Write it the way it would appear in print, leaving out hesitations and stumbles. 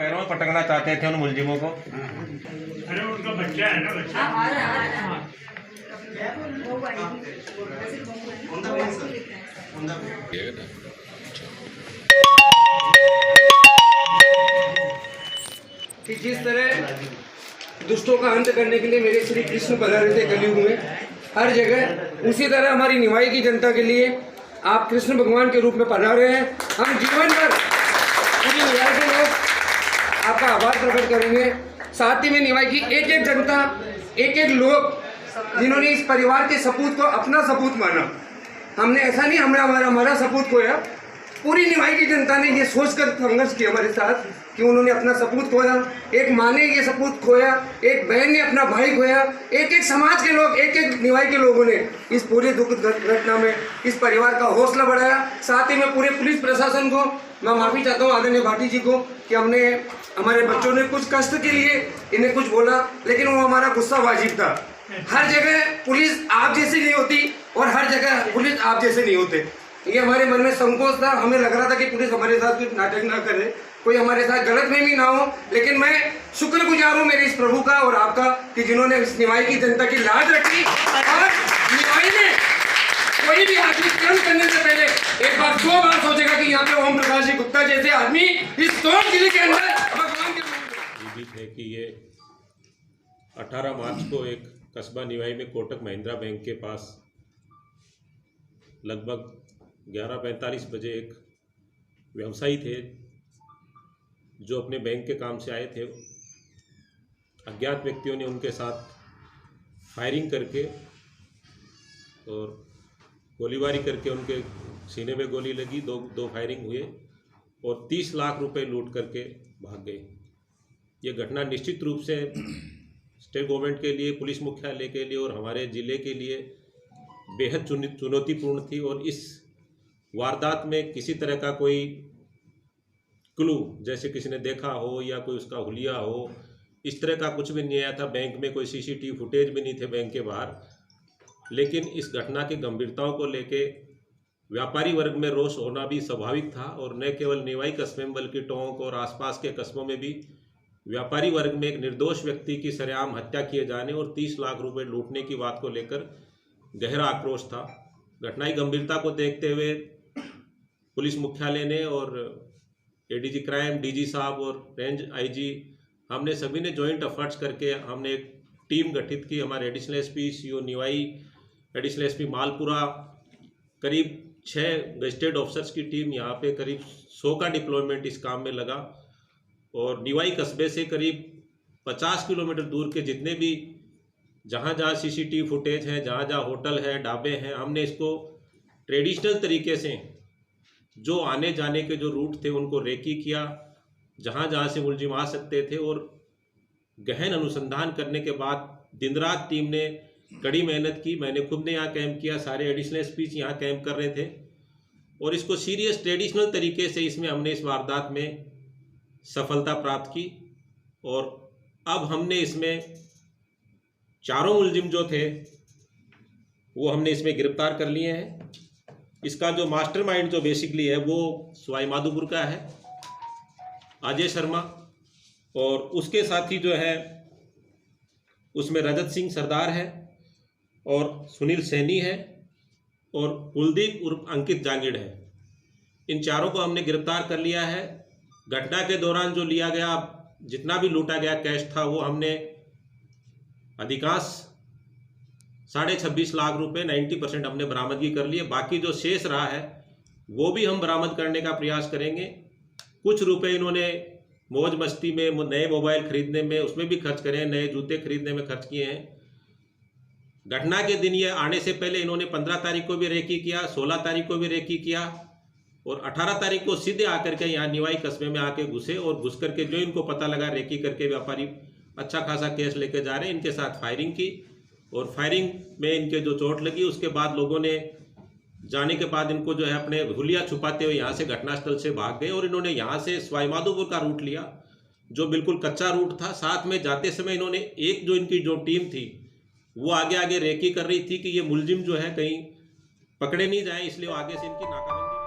पैरों में पटकना चाहते थे उन मुलजिमों को। अरे उनका बच्चा है ना, बच्चा कि जिस तरह दुष्टों का अंत करने के लिए मेरे श्री कृष्ण पधारे थे कलयुग में हर जगह, उसी तरह हमारी निवाई की जनता के लिए आप कृष्ण भगवान के रूप में पधारे हैं। हम जीवन भर पूरी निवाई के लोग आपका आभार प्रकट करेंगे। साथ ही में निवाई की एक एक जनता, एक एक लोग जिन्होंने इस परिवार के सपूत को अपना सपूत माना। हमने ऐसा नहीं हमारा सपूत खोया, पूरी निवाई की जनता ने ये सोचकर संघर्ष किया हमारे साथ कि उन्होंने अपना सपूत खोया, एक माँ ने ये सपूत खोया, एक बहन ने अपना भाई खोया, एक एक समाज के लोग, एक एक निवाई के लोगों ने इस पूरे दुख घटना में इस परिवार का हौसला बढ़ाया। साथ ही में पूरे पुलिस प्रशासन को मैं माफ़ी चाहता हूँ आदरणीय भाटी जी को कि हमने हमारे बच्चों ने कुछ कष्ट के लिए इन्हें कुछ बोला, लेकिन वो हमारा गुस्सा वाजिब था। हर जगह पुलिस आप जैसी नहीं होती और हर जगह पुलिस आप जैसे नहीं होते, ये हमारे मन में संकोच था। हमें लग रहा था कि पुलिस हमारे साथ कुछ नाटक ना करे, कोई हमारे साथ गलतफहमी ना हो। लेकिन मैं शुक्रगुजार हूँ मेरे इस प्रभु का और आपका कि जिन्होंने इस निवाई की जनता की लाज रखी और निवाई ने कोई भी आदमी कर्म करने से पहले एक बार 100 बार सोचेगा कि यहाँ पे ओम प्रकाश जी गुप्ता जैसे आदमी इस सोच जिले के अंदर भगवान के है कि ये 18 मार्च को एक कस्बा निवाई में कोटक महिंद्रा बैंक के पास लगभग 11:45 बजे एक व्यवसायी थे जो अपने बैंक के काम से आए थे। अज्ञात व्यक्तियों ने उनके साथ फायरिंग करके और गोलीबारी करके उनके सीने में गोली लगी, दो फायरिंग हुए और 30 लाख रुपए लूट करके भाग गए। ये घटना निश्चित रूप से स्टेट गवर्नमेंट के लिए, पुलिस मुख्यालय के लिए और हमारे ज़िले के लिए बेहद चुनौतीपूर्ण थी। और इस वारदात में किसी तरह का कोई क्लू, जैसे किसी ने देखा हो या कोई उसका हुलिया हो, इस तरह का कुछ भी नहीं आया था। बैंक में कोई सीसीटीवी फुटेज भी नहीं थे बैंक के बाहर। लेकिन इस घटना की गंभीरताओं को लेके व्यापारी वर्ग में रोष होना भी स्वाभाविक था और न केवल निवाई कस्बे में बल्कि टोंक और आसपास के कस्बों में भी व्यापारी वर्ग में एक निर्दोष व्यक्ति की सरेआम हत्या किए जाने और 30 लाख रुपए लूटने की बात को लेकर गहरा आक्रोश था। घटना की गंभीरता को देखते हुए पुलिस मुख्यालय ने और एडीजी क्राइम, डीजी साहब और रेंज आईजी, हमने सभी ने जॉइंट एफर्ट्स करके हमने एक टीम गठित की। हमारे additional SP CO Niwai, additional SP Malpura, करीब 6 गजेटेड ऑफिसर्स की टीम यहाँ पे करीब 100 का डिप्लॉयमेंट इस काम में लगा। और निवाई कस्बे से करीब 50 किलोमीटर दूर के जितने भी जहाँ जहाँ सीसीटीवी फुटेज है, जहाँ जहाँ होटल है, ढाबे हैं, हमने इसको ट्रेडिशनल तरीके से जो आने जाने के जो रूट थे उनको रेकी किया, जहाँ जहाँ से मुलजिम आ सकते थे। और गहन अनुसंधान करने के बाद दिन रात टीम ने कड़ी मेहनत की। मैंने खुद ने यहाँ कैंप किया, सारे एडिशनल एसपीज यहाँ कैंप कर रहे थे और इसको सीरियस ट्रेडिशनल तरीके से इसमें हमने इस वारदात में सफलता प्राप्त की। और अब हमने इसमें चारों मुलजिम जो थे वो हमने इसमें गिरफ्तार कर लिए हैं। इसका जो मास्टरमाइंड जो बेसिकली है वो सवाई माधोपुर का है, अजय शर्मा, और उसके साथी जो है उसमें रजत सिंह सरदार है और सुनील सैनी है और कुलदीप उर्फ अंकित जांगिड़ है। इन चारों को हमने गिरफ्तार कर लिया है। घटना के दौरान जो लिया गया, जितना भी लूटा गया कैश था, वो हमने अधिकांश 26.5 लाख रुपए 90% हमने बरामदगी कर लिए। बाकी जो शेष रहा है वो भी हम बरामद करने का प्रयास करेंगे। कुछ रुपए इन्होंने मौज मस्ती में, नए मोबाइल खरीदने में, उसमें भी खर्च करें, नए जूते खरीदने में खर्च किए हैं। घटना के दिन ये आने से पहले इन्होंने 15 तारीख को भी रेकी किया, 16 तारीख को भी रेकी किया और 18 तारीख को सीधे आकर के यहाँ निवाई कस्बे में आके घुसे और घुस करके जो इनको पता लगा रेकी करके व्यापारी अच्छा खासा केस लेके जा रहे हैं, इनके साथ फायरिंग की और फायरिंग में इनके जो चोट लगी उसके बाद लोगों ने जाने के बाद इनको जो है अपने हुलिया छुपाते हुए यहाँ से घटनास्थल से भाग गए और इन्होंने यहाँ से सवाई माधोपुर का रूट लिया जो बिल्कुल कच्चा रूट था। साथ में जाते समय इन्होंने एक जो इनकी जो टीम थी वो आगे आगे रेकी कर रही थी कि ये मुलजिम जो है कहीं पकड़े नहीं जाए, इसलिए वो आगे से इनकी नाकाबंदी